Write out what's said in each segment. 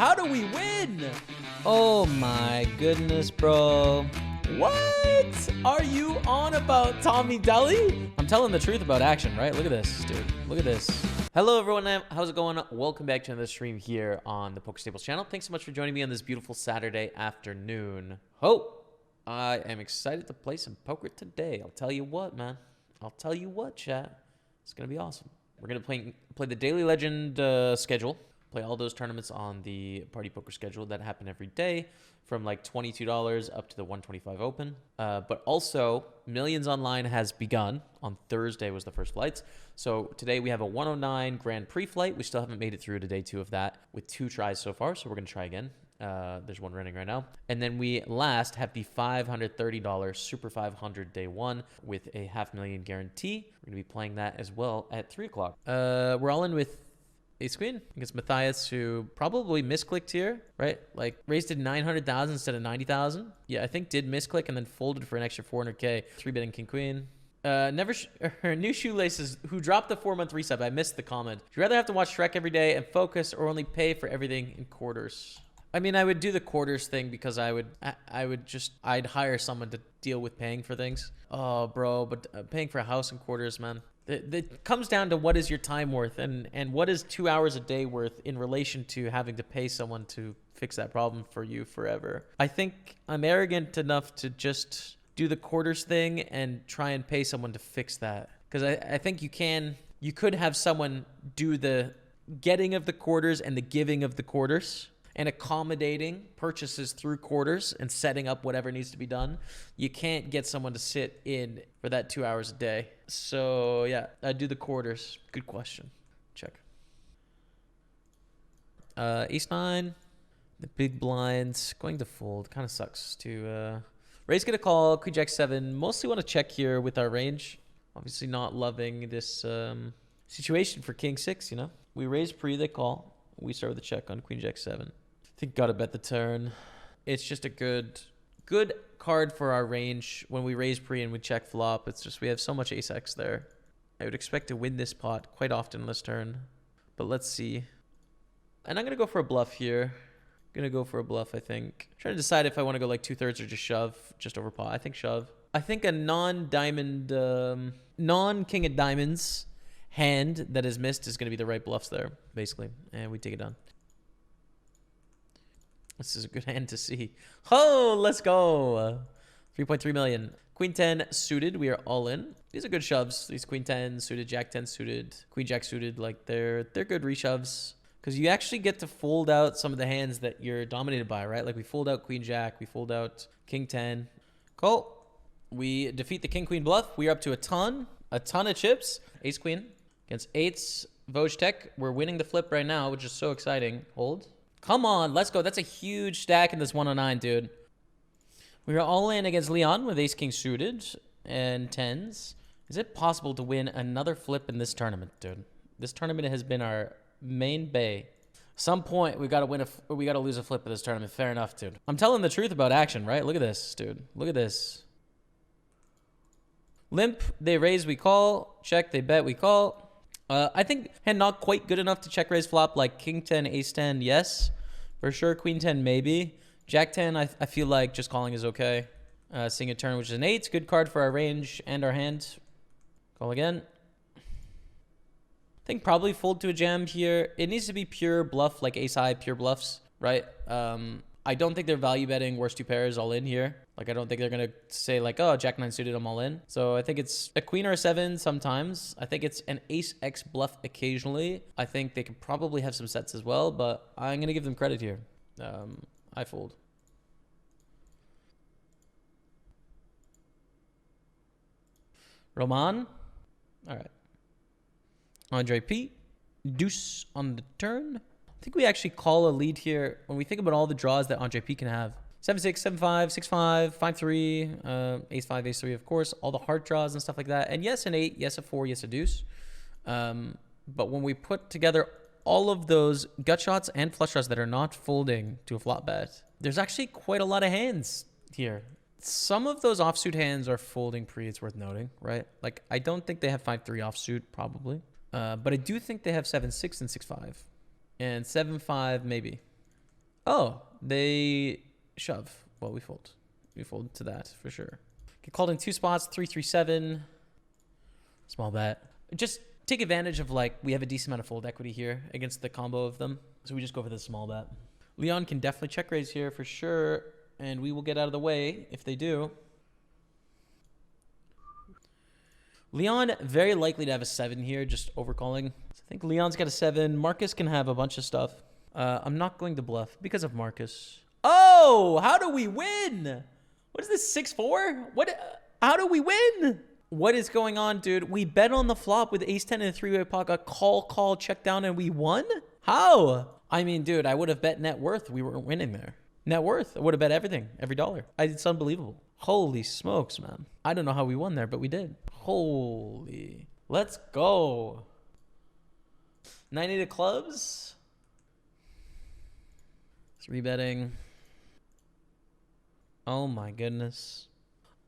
How do we win? Oh my goodness, bro. What are you on about, Tommy Deli? I'm telling the truth about action, right? Look at this, dude. Look at this. Hello, everyone. How's it going? Welcome back to another stream here on the Pokerstaples channel. Thanks so much for joining me on this beautiful Saturday afternoon. I am excited to play some poker today. I'll tell you what, man. I'll tell you what, chat. It's going to be awesome. We're going to play the Daily Legend schedule. Play all those tournaments on the party poker schedule that happen every day from like $22 up to the 125 open. But also, Millions Online has begun. On Thursday was the first flights. So today we have a 109 Grand Prix flight. We still haven't made it through to day 2 of that with 2 tries so far. So we're going to try again. There's one running right now. And then we last have the $530 Super 500 day 1 with a $500,000 guarantee. We're going to be playing that as well at 3 o'clock. We're all in with Ace Queen against Matthias, who probably misclicked here, right? Like raised to 900,000 instead of 90,000. Yeah, I think did misclick and then folded for an extra 400K. 3-betting King Queen. Her new shoelaces who dropped the 4-month resub. I missed the comment. Would you rather have to watch Shrek every day and focus, or only pay for everything in quarters? I mean, I would do the quarters thing because I'd hire someone to deal with paying for things. Oh, bro, but paying for a house in quarters, man. It comes down to what is your time worth and what is 2 hours a day worth in relation to having to pay someone to fix that problem for you forever. I think I'm arrogant enough to just do the quarters thing and try and pay someone to fix that. Because I think you could have someone do the getting of the quarters and the giving of the quarters and accommodating purchases through quarters and setting up whatever needs to be done. You can't get someone to sit in for that 2 hours a day. So yeah, I do the quarters. Good question. Check. Ace 9, the big blinds, going to fold. Kind of sucks to raise, get a call. Queen Jack 7, mostly want to check here with our range. Obviously not loving this situation for King 6, you know. We raise pre, they call. We start with a check on Queen Jack 7. I think gotta bet the turn. It's just a good card for our range. When we raise pre and we check flop, it's just we have so much ace X there. I would expect to win this pot quite often this turn. But let's see. And I'm gonna go for a bluff here. Gonna go for a bluff, I think. I'm trying to decide if I want to go like 2/3 or just shove, just over pot. I think shove. I think a non-diamond, non-king of diamonds hand that is missed is going to be the right bluffs there, basically. And we take it down. This is a good hand to see. Oh, let's go. 3.3 million. Queen 10 suited. We are all in. These are good shoves. These Queen 10 suited, Jack 10 suited, Queen Jack suited. Like they're good reshoves. Because you actually get to fold out some of the hands that you're dominated by, right? Like we fold out Queen Jack. We fold out King 10. Cool. We defeat the King Queen bluff. We are up to a ton of chips. Ace Queen. Against 8s, Voj Tech. We're winning the flip right now, which is so exciting. Hold. Come on, let's go. That's a huge stack in this 109, dude. We are all in against Leon with Ace King suited and 10s. Is it possible to win another flip in this tournament, dude? This tournament has been our main bay. Some point we gotta lose a flip in this tournament. Fair enough, dude. I'm telling the truth about action, right? Look at this, dude. Look at this. Limp, they raise, we call. Check, they bet, we call. I think hand not quite good enough to check raise flop, like King 10, Ace 10, yes. For sure, Queen 10, maybe. Jack 10, I feel like just calling is okay. Seeing a turn, which is an 8. Good card for our range and our hand. Call again. I think probably fold to a jam here. It needs to be pure bluff, like ace high, pure bluffs, right? I don't think they're value betting worst 2 pairs all in here. Like, I don't think they're going to say, like, oh, Jack 9 suited, I'm all in. So I think it's a queen or a 7 sometimes. I think it's an ace X bluff occasionally. I think they could probably have some sets as well, but I'm going to give them credit here. I fold. Roman. All right. Andre P. Deuce on the turn. I think we actually call a lead here when we think about all the draws that Andre P can have. 7-6, 7-5, 6-5, 5-3, ace-5, ace-3, of course. All the heart draws and stuff like that. And yes, an 8, yes, a 4, yes, a deuce. But when we put together all of those gut shots and flush draws that are not folding to a flop bet, there's actually quite a lot of hands here. Some of those offsuit hands are folding pre, it's worth noting, right? Like, I don't think they have 5-3 offsuit, probably. But I do think they have 7-6 and 6-5. And 7-5, maybe. Oh, they shove. Well, we fold. We fold to that for sure. Get called in 2 spots, 3-3-7. Small bet. Just take advantage of, like, we have a decent amount of fold equity here against the combo of them. So we just go for the small bet. Leon can definitely check raise here for sure. And we will get out of the way if they do. Leon, very likely to have a 7 here, just overcalling. So I think Leon's got a 7. Marcus can have a bunch of stuff. I'm not going to bluff because of Marcus. Oh, how do we win? What is this, 6-4? How do we win? What is going on, dude? We bet on the flop with ace 10 and a 3-way pocket. Call, check down, and we won? How? I mean, dude, I would have bet net worth. We weren't winning there. Net worth. I would have bet everything, every dollar. It's unbelievable. Holy smokes, man. I don't know how we won there, but we did. Holy. Let's go. 9-8 of clubs. 3 betting. Oh my goodness.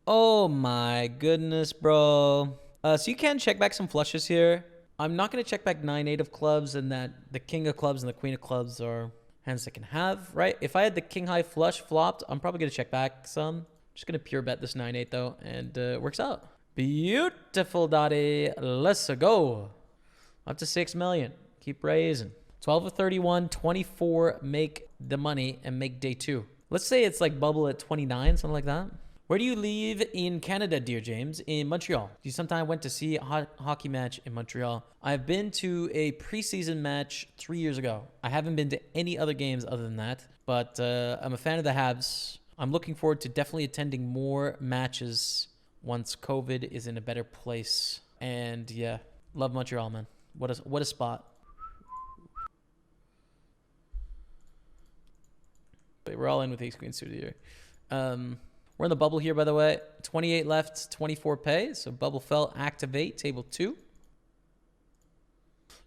Oh my goodness, bro. So you can check back some flushes here. I'm not going to check back 9-8 of clubs, and that the king of clubs and the queen of clubs are hands that can have, right? If I had the king high flush flopped, I'm probably going to check back some. Just going to pure bet this 9-8 though, and it works out. Beautiful, Dottie. Let's go. Up to 6 million. Keep raising. 12 of 31, 24 make the money and make day 2. Let's say it's like bubble at 29, something like that. Where do you live in Canada, dear James? In Montreal. You sometime went to see a hockey match in Montreal. I've been to a preseason match 3 years ago. I haven't been to any other games other than that, but I'm a fan of the Habs. I'm looking forward to definitely attending more matches once COVID is in a better place. And yeah, love Montreal, man. What a spot. Wait, we're all in with ace queen suited here. We're in the bubble here, by the way. 28 left, 24 pay. So bubble fell, activate, table 2.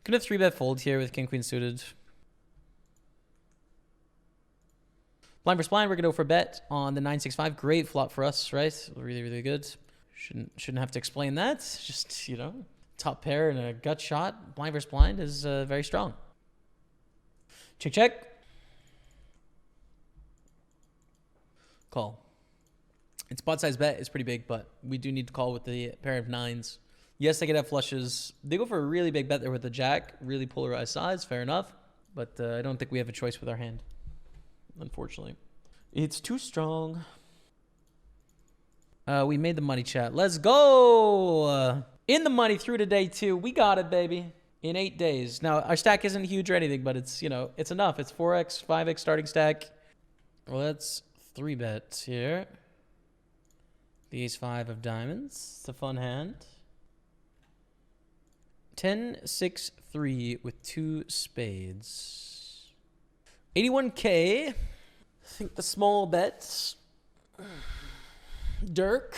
Gonna 3-bet fold here with king queen suited. Blind versus blind, we're gonna go for a bet on the 9-6-5. Great flop for us, right? Really, really good. Shouldn't have to explain that. Just, you know, top pair and a gut shot. Blind versus blind is very strong. Check, check. Call. Its pot size bet is pretty big, but we do need to call with the pair of 9s. Yes, they could have flushes. They go for a really big bet there with the jack. Really polarized size. Fair enough. But I don't think we have a choice with our hand, unfortunately. It's too strong. We made the money, chat. Let's go. In the money through to day 2. We got it, baby. In 8 days. Now, our stack isn't huge or anything, but it's, you know, it's enough. It's 4x, 5x starting stack. Let's 3-bet here. The ace-5 of diamonds. It's a fun hand. 10-6-3 with 2 spades. 81K. I think the small bets. Dirk.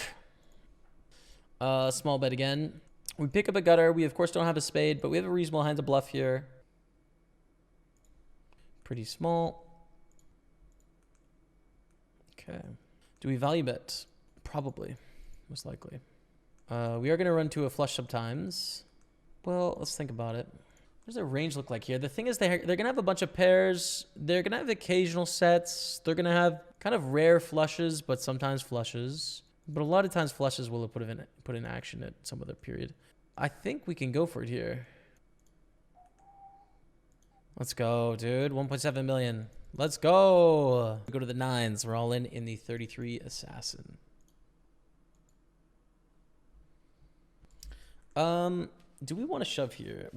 Small bet again. We pick up a gutter. We, of course, don't have a spade, but we have a reasonable hand to bluff here. Pretty small. Okay. Do we value bet? Probably. Most likely. We are going to run to a flush sometimes. Well, let's think about it. What does their range look like here? The thing is they're going to have a bunch of pairs. They're going to have occasional sets. They're going to have kind of rare flushes, but sometimes flushes. But a lot of times flushes will put in action at some other period. I think we can go for it here. Let's go, dude. 1.7 million. Let's go. We go to the 9s. We're all in the 33 assassin. Do we want to shove here?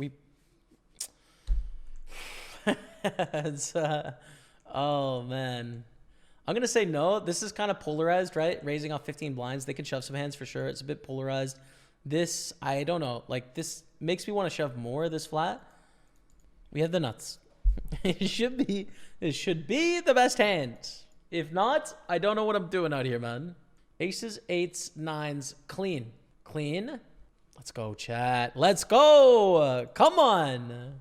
Oh man, I'm gonna say no. This is kind of polarized, right? Raising off 15 blinds, they can shove some hands for sure. It's a bit polarized. This, I don't know. Like, this makes me want to shove more. This flat. We have the nuts. It should be the best hand. If not, I don't know what I'm doing out here, man. Aces, 8s, 9s, clean. Let's go, chat. Let's go. Come on.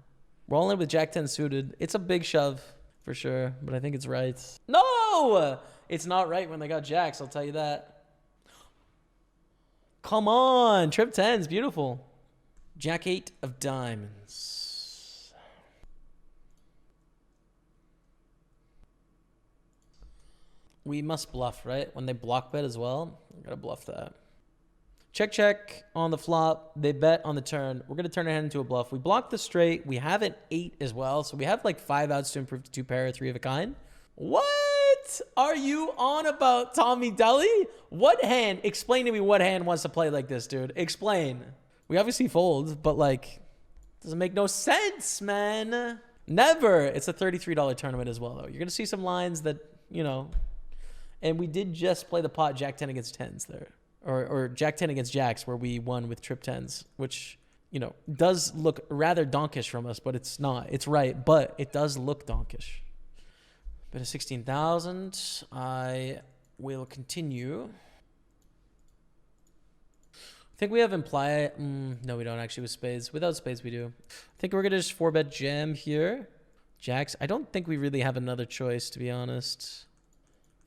Rolling with Jack 10 suited. It's a big shove for sure, but I think it's right. No, it's not right when they got jacks. I'll tell you that. Come on. Trip 10's beautiful. Jack 8 of diamonds. We must bluff, right? When they block bet as well, we gotta bluff that. Check, check on the flop. They bet on the turn. We're gonna turn our hand into a bluff. We block the straight. We have an 8 as well, so we have like 5 outs to improve to 2 pair, 3 of a kind. What are you on about, Tommy Deli? What hand? Explain to me what hand wants to play like this, dude. Explain. We obviously fold, but like, doesn't make no sense, man. Never. It's a $33 tournament as well, though. You're gonna see some lines that, you know, and we did just play the pot Jack 10 against 10s there. Or Jack 10 against Jacks, where we won with trip 10s, which, you know, does look rather donkish from us, but it's not. It's right, but it does look donkish. Bit of 16,000. I will continue. I think we have imply. No, we don't actually with spades. Without spades, we do. I think we're going to just 4-bet jam here. Jacks. I don't think we really have another choice, to be honest.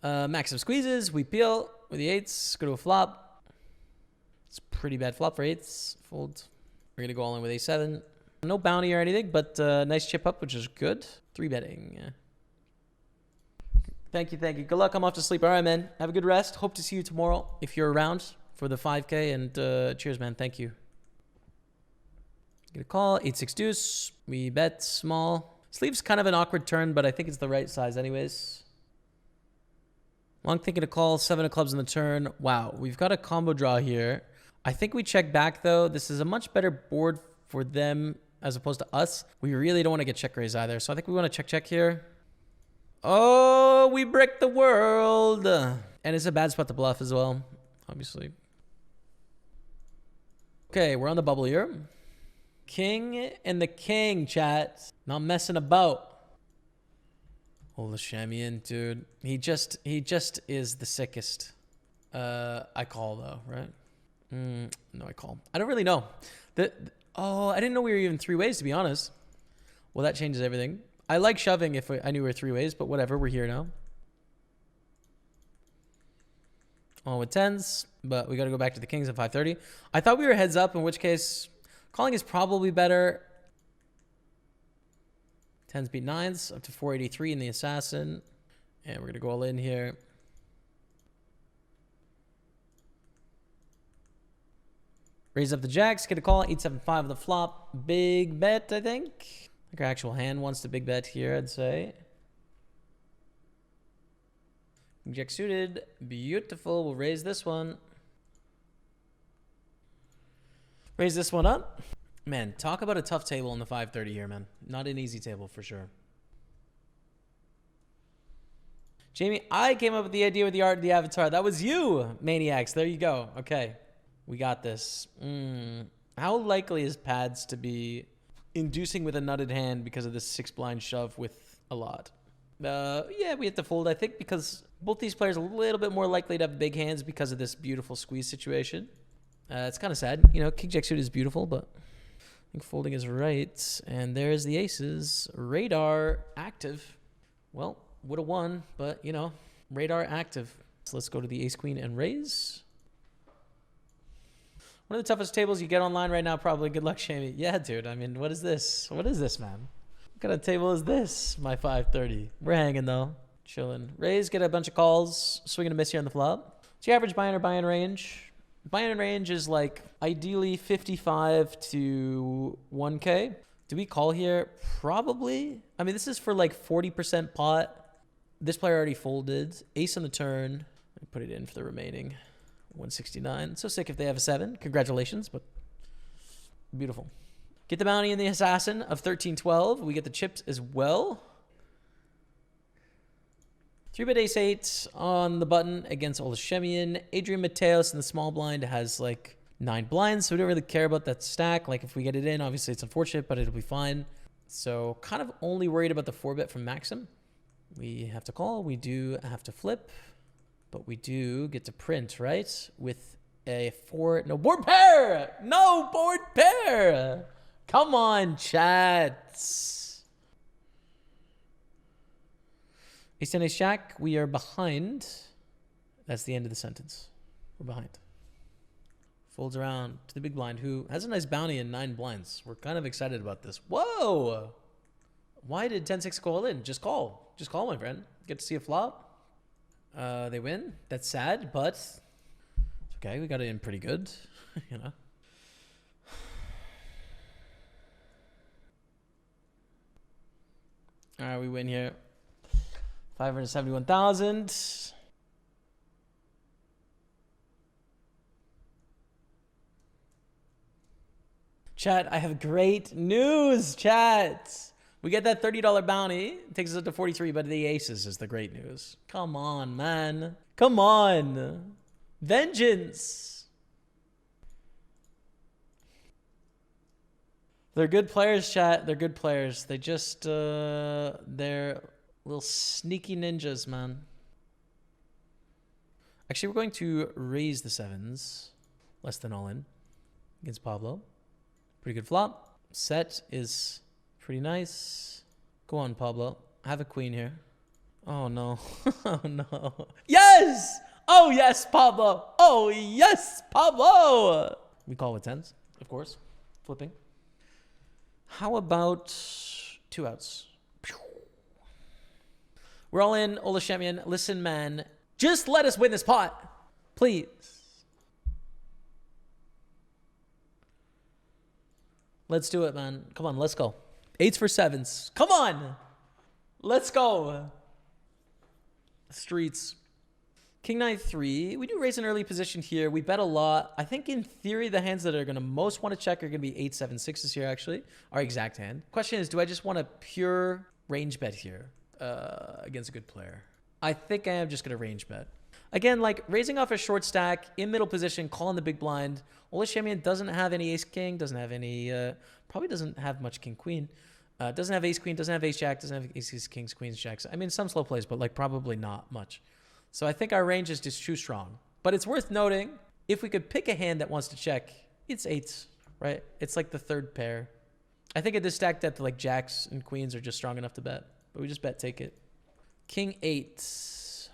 Maximum squeezes. We peel with the 8s. Go to a flop. It's a pretty bad flop for 8s. Fold. We're going to go all in with a7. No bounty or anything, but nice chip up, which is good. 3-betting. Thank you, thank you. Good luck. I'm off to sleep. All right, man. Have a good rest. Hope to see you tomorrow if you're around for the 5K. And cheers, man. Thank you. Get a call. 8-6 deuce. We bet small. Sleeve's kind of an awkward turn, but I think it's the right size anyways. Long thinking a call. 7 of clubs in the turn. Wow. We've got a combo draw here. I think we check back, though. This is a much better board for them as opposed to us. We really don't want to get check raise either. So I think we want to check here. Oh, we bricked the world. And it's a bad spot to bluff as well, obviously. Okay, we're on the bubble here. King and the king, chat. Not messing about. Oh, the Shamian, dude. He just is the sickest. I call, though, right? No, I call. I don't really know. Oh, I didn't know we were even 3 ways, to be honest. Well, that changes everything. I like shoving if I knew we were 3 ways, but whatever. We're here now. All with 10s, but we got to go back to the kings at 5:30. I thought we were heads up, in which case calling is probably better. 10s beat 9s, up to 483 in the assassin. And we're going to go all in here. Raise up the jacks, get a call, 8-7-5 on the flop. Big bet, I think. I think our actual hand wants to big bet here, I'd say. Jack suited. Beautiful. We'll raise this one. Raise this one up. Man, talk about a tough table on the 5:30 here, man. Not an easy table for sure. Jamie, I came up with the idea with the art of the avatar. That was you, maniacs. There you go. Okay. We got this. How likely is pads to be inducing with a nutted hand because of this 6-blind shove with a lot? Yeah, we have to fold, I think, because both these players are a little bit more likely to have big hands because of this beautiful squeeze situation. It's kind of sad. You know, king jack suited is beautiful, but I think folding is right. And there's the aces. Radar active. Well, would have won, but, you know, radar active. So let's go to the ace queen and raise. One of the toughest tables you get online right now, probably. Good luck, Shamey. Yeah, dude. I mean, what is this? What is this, man? What kind of table is this? My 5:30. We're hanging, though. Chilling. Raise, get a bunch of calls. Swing and a miss here on the flop. What's your average buy-in or buy-in range? Buy-in range is like ideally 55 to 1K. Do we call here? Probably. I mean, this is for like 40% pot. This player already folded. Ace on the turn. Let me put it in for the remaining. 169. So sick if they have a 7. Congratulations, but beautiful. Get the bounty in the assassin of 13-12. We get the chips as well. 3-bet ace-8 on the button against Olashemian. Adrian Mateos in the small blind has like 9 blinds, so we don't really care about that stack. Like if we get it in, obviously it's unfortunate, but it'll be fine. So kind of only worried about the 4-bet from Maxim. We have to call. We do have to flip. But we do get to print, right? With a 4... No, board pair! No, board pair! Come on, chats. Ace-10, ace-jack. We are behind. That's the end of the sentence. We're behind. Folds around to the big blind, who has a nice bounty in 9 blinds. We're kind of excited about this. Whoa! Why did 10-6 call in? Just call. Just call, my friend. Get to see a flop. They win. That's sad, but it's okay. We got it in pretty good, you know. All right, we win here. 571,000. Chat, I have great news, chat. We get that $30 bounty. It takes us up to 43, but the aces is the great news. Come on, man. Come on. Vengeance. They're good players, chat. They're good players. They just, they're little sneaky ninjas, man. Actually, we're going to raise the sevens. Less than all in against Pablo. Pretty good flop. Set is pretty nice. Go on, Pablo. Have a queen here. Oh, no. Oh, no. Yes! Oh, yes, Pablo. Oh, yes, Pablo. We call with tens, of course. Flipping. How about 2 outs? We're all in. Ola Shemian. Listen, man. Just let us win this pot. Please. Let's do it, man. Come on, let's go. 8s for 7s. Come on. Let's go. Streets. King 9-3. We do raise an early position here. We bet a lot. I think in theory, the hands that are going to most want to check are going to be 8-7-6s here, actually. Our exact hand. Question is, do I just want a pure range bet here against a good player? I think I am just going to range bet. Again, like raising off a short stack in middle position, calling the big blind. Ola Shemian doesn't have any ace-king, doesn't have any, probably doesn't have much king-queen. Doesn't have ace-queen, doesn't have ace-jack, doesn't have aces, kings, queens, jacks. I mean, some slow plays, but like probably not much. So I think our range is just too strong. But it's worth noting, if we could pick a hand that wants to check, it's 8s, right? It's like the third pair. I think at this stack depth, like jacks and queens are just strong enough to bet. But we just bet take it. King 8.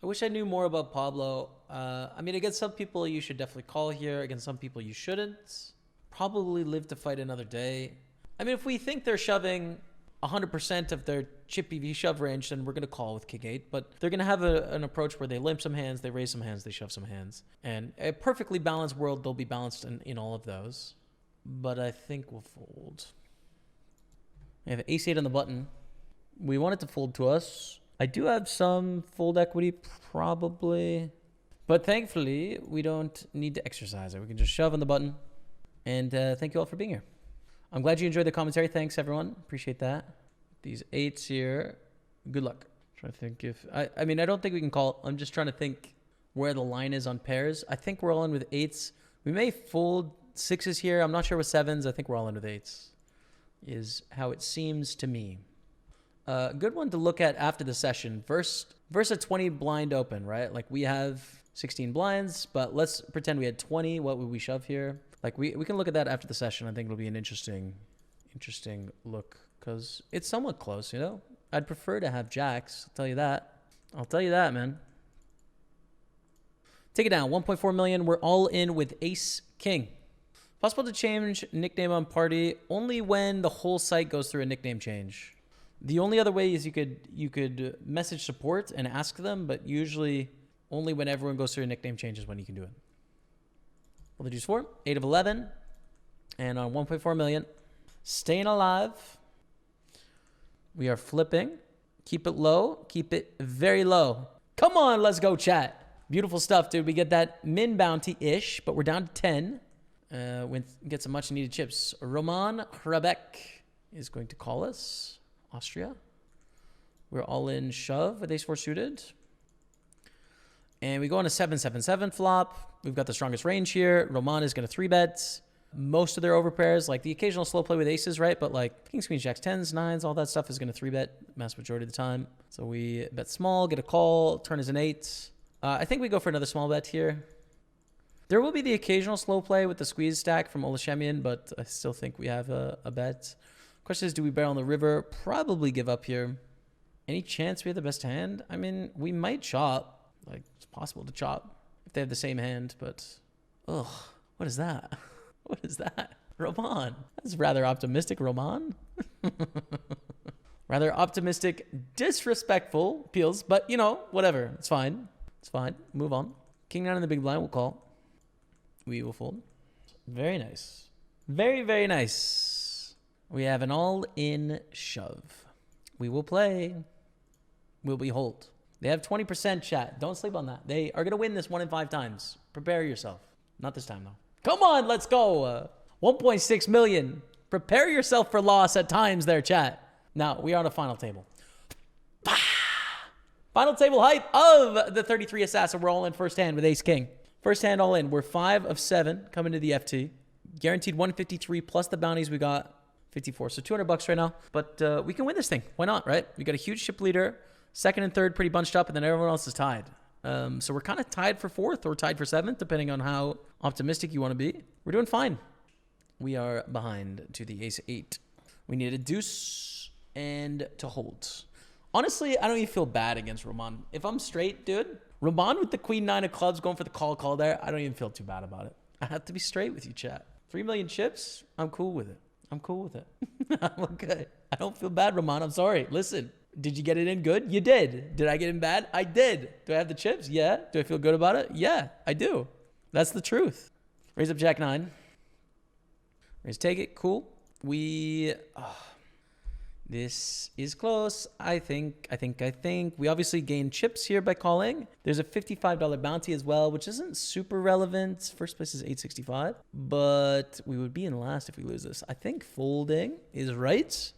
I wish I knew more about Pablo. I mean, against some people, you should definitely call here. Against some people, you shouldn't. Probably live to fight another day. I mean, if we think they're shoving 100% of their chip EV shove range, then we're going to call with King 8. But they're going to have an approach where they limp some hands, they raise some hands, they shove some hands. And a perfectly balanced world, they'll be balanced in all of those. But I think we'll fold. We have ace 8 on the button. We want it to fold to us. I do have some fold equity, probably. But thankfully, we don't need to exercise it. We can just shove on the button. And thank you all for being here. I'm glad you enjoyed the commentary. Thanks, everyone. Appreciate that. These 8s here. Good luck. Trying to think if... I mean, I don't think we can call... I'm just trying to think where the line is on pairs. I think we're all in with 8s. We may fold 6s here. I'm not sure with 7s. I think we're all in with 8s. Is how it seems to me. Good one to look at after the session. Versus a 20 blind open, right? Like we have 16 blinds, but let's pretend we had 20. What would we shove here? Like we can look at that after the session. I think it'll be an interesting look because it's somewhat close, you know? I'd prefer to have jacks. I'll tell you that. I'll tell you that, man. Take it down. 1.4 million. We're all in with ace king. Possible to change nickname on party only when the whole site goes through a nickname change. The only other way is you could message support and ask them, but usually only when everyone goes through a nickname change is when you can do it. Well, the deuce 4, 8 of 11, and on 1.4 million. Staying alive. We are flipping. Keep it low. Keep it very low. Come on, let's go, chat. Beautiful stuff, dude. We get that min bounty-ish, but we're down to 10. Get some much-needed chips. Roman Hrabeck is going to call us. Austria. We're all in shove with ace-4 suited. And we go on a 7-7-7 flop. We've got the strongest range here. Roman is going to 3-bet. Most of their overpairs, like the occasional slow play with aces, right? But like kings, queens, jacks, 10s, 9s, all that stuff is going to 3-bet mass majority of the time. So we bet small, get a call, turn is an 8. I think we go for another small bet here. There will be the occasional slow play with the squeeze stack from Ola Shemian, but I still think we have a bet. Question is, do we barrel on the river? Probably give up here. Any chance we have the best hand? I mean, we might chop. Like, it's possible to chop if they have the same hand, but... Ugh, what is that? What is that? Roman. That's rather optimistic, Roman. Rather optimistic, disrespectful peels, but you know, whatever. It's fine. It's fine. Move on. King 9 in the big blind, we'll call. We will fold. Very nice. Very, very nice. We have an all-in shove. We will play. We'll be hold. They have 20% chat. Don't sleep on that. They are going to win this 1 in 5 times. Prepare yourself. Not this time, though. Come on, let's go. 1.6 million. Prepare yourself for loss at times there, chat. Now, we are on a final table. Final table hype of the 33 Assassin. We're all in first hand with Ace King. First hand all in. We're 5 of 7 coming to the FT. Guaranteed 153 plus the bounties. We got 54. So $200 right now. But we can win this thing. Why not, right? We got a huge chip leader. Second and third pretty bunched up, and then everyone else is tied. So we're kind of tied for 4th or tied for 7th, depending on how optimistic you want to be. We're doing fine. We are behind to the ace 8. We need a deuce and to hold. Honestly, I don't even feel bad against Roman. If I'm straight, dude, Roman with the queen 9 of clubs going for the call there, I don't even feel too bad about it. I have to be straight with you, chat. 3 million chips, I'm cool with it. I'm cool with it. I'm okay. I don't feel bad, Roman. I'm sorry. Listen. Did you get it in good? You did. Did I get in bad? I did. Do I have the chips? Yeah. Do I feel good about it? Yeah, I do. That's the truth. Raise up Jack 9. Raise take it. Cool. This is close. I think. We obviously gain chips here by calling. There's a $55 bounty as well, which isn't super relevant. First place is 865, but we would be in last if we lose this. I think folding is right.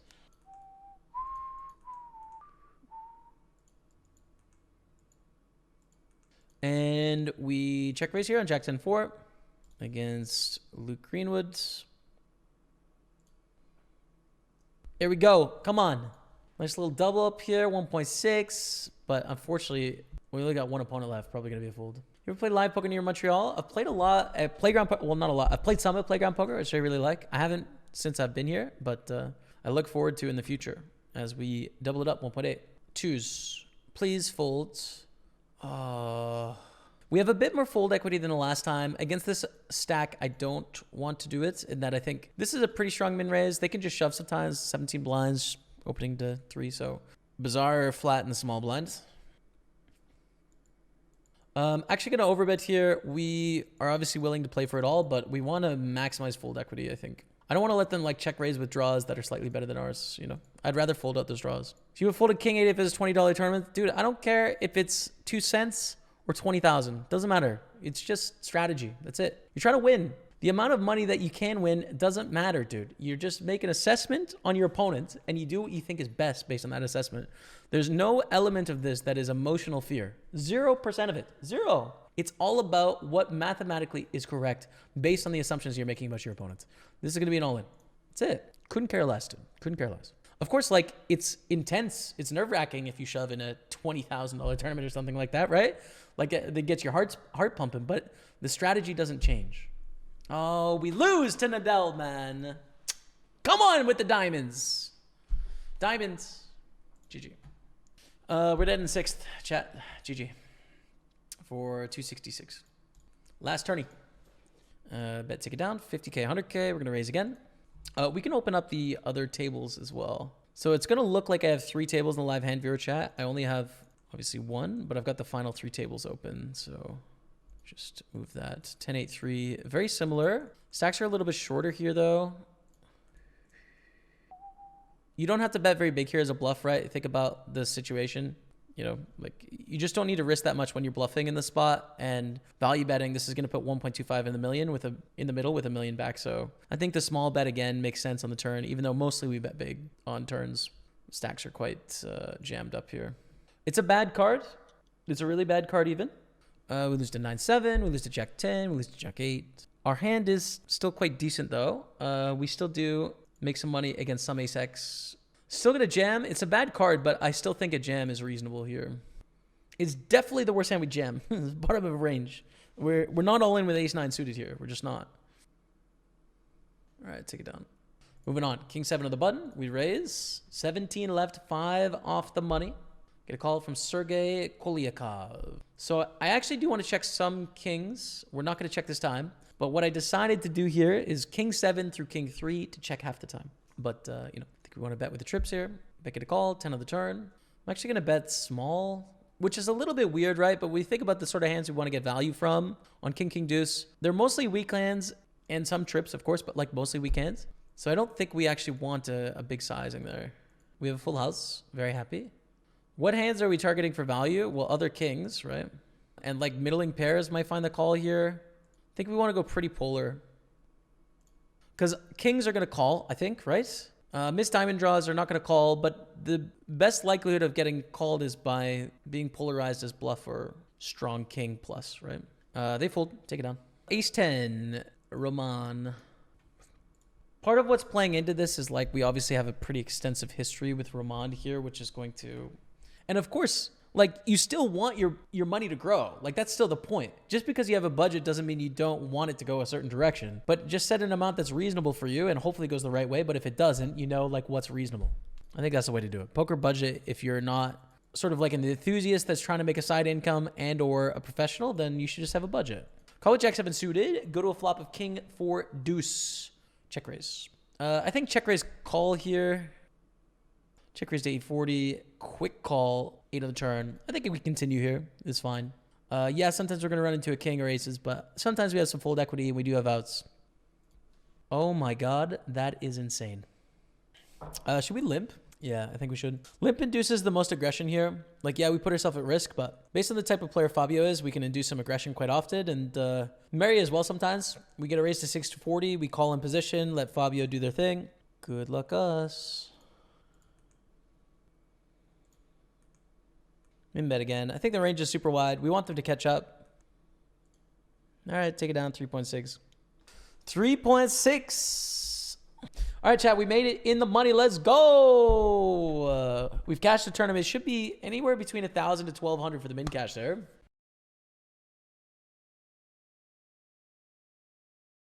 And we check raise here on Jack 10-4 against Luke Greenwood. Here we go. Come on. Nice little double up here, 1.6. But unfortunately, we only got one opponent left. Probably going to be a fold. You ever played live poker near Montreal? I've played a lot at Playground Poker. Well, not a lot. I've played some at Playground Poker, which I really like. I haven't since I've been here, but I look forward to in the future as we double it up, 1.8. Twos. Please fold. We have a bit more fold equity than the last time. Against this stack, I don't want to do it in that I think this is a pretty strong min raise. They can just shove sometimes. 17 blinds, opening to 3. So bizarre flat in the small blind. Actually going to overbet here. We are obviously willing to play for it all, but we want to maximize fold equity, I think. I don't want to let them like check raise with draws that are slightly better than ours. You know, I'd rather fold out those draws. If you would fold a king 8 if it's a $20 tournament, dude, I don't care if it's 2 cents or 20,000. Doesn't matter. It's just strategy. That's it. You're trying to win. The amount of money that you can win doesn't matter, dude. You're just make an assessment on your opponent and you do what you think is best based on that assessment. There's no element of this that is emotional fear. 0% of it. 0. It's all about what mathematically is correct based on the assumptions you're making about your opponent. This is going to be an all-in. That's it. Couldn't care less, dude. Couldn't care less. Of course, like, it's intense. It's nerve-wracking if you shove in a $20,000 tournament or something like that, right? Like, that gets your heart pumping, but the strategy doesn't change. Oh, we lose to Nadal, man. Come on with the diamonds. Diamonds. GG. We're dead in 6th, chat. GG. For 266. Last tourney. Bet ticket down. 50K, 100K. We're going to raise again. We can open up the other tables as well. So it's going to look like I have 3 tables in the live hand viewer chat. I only have, obviously, 1, but I've got the final 3 tables open. So just move that. 10, 8, 3. Very similar. Stacks are a little bit shorter here, though. You don't have to bet very big here as a bluff, right? Think about the situation. You know, like, you just don't need to risk that much when you're bluffing in the spot, and value betting. This is going to put 1.25 in the million with in the middle with $1 million back. So I think the small bet again makes sense on the turn, even though mostly we bet big on turns. Stacks are quite jammed up here. It's a bad card. It's a really bad card even. We lose to 9-7. We lose to Jack 10. We lose to Jack 8. Our hand is still quite decent though. We still do make some money against some ace X. Still gonna jam. It's a bad card, but I still think a jam is reasonable here. It's definitely the worst hand we jam. It's bottom of a range. We're not all in with ace 9 suited here. We're just not. All right, take it down. Moving on. King 7 of the button. We raise. 17 left. 5 off the money. Get a call from Sergey Kolyakov. So I actually do want to check some kings. We're not going to check this time. But what I decided to do here is King 7 through King 3 to check half the time. But, you know, I think we want to bet with the trips here. Make it a call, 10 of the turn. I'm actually going to bet small, which is a little bit weird, right? But we think about the sort of hands we want to get value from on king, king, deuce. They're mostly weak hands and some trips, of course, but like mostly weak hands. So I don't think we actually want a big sizing there. We have a full house. Very happy. What hands are we targeting for value? Well, other kings, right? And like middling pairs might find the call here. I think we want to go pretty polar. Because kings are going to call, I think, right? Missed diamond draws are not going to call, but the best likelihood of getting called is by being polarized as bluff or strong king plus, right? They fold. Take it down. Ace 10, Roman. Part of what's playing into this is like we obviously have a pretty extensive history with Roman here, which is going to... And of course, like you still want your money to grow. Like that's still the point. Just because you have a budget doesn't mean you don't want it to go a certain direction. But just set an amount that's reasonable for you and hopefully goes the right way. But if it doesn't, you know like what's reasonable. I think that's the way to do it. Poker budget, if you're not sort of like an enthusiast that's trying to make a side income and or a professional, then you should just have a budget. Call with Jack-7 suited. Go to a flop of king 4 deuce. Check raise. I think check raise call here. Check raise to 840. Quick call, 8 on the turn. I think if we continue here, it's fine. Yeah, sometimes we're going to run into a king or aces, but sometimes we have some fold equity and we do have outs. Oh my God, that is insane. Should we limp? Yeah, I think we should. Limp induces the most aggression here. Like, yeah, we put ourselves at risk, but based on the type of player Fabio is, we can induce some aggression quite often. And Mary as well sometimes. We get a raise to 6-40. We call in position, let Fabio do their thing. Good luck us. Min bet again. I think the range is super wide. We want them to catch up. All right, take it down, 3.6. 3.6. All right, chat, we made it in the money. Let's go. We've cashed the tournament. It should be anywhere between 1,000 to 1,200 for the min cash there.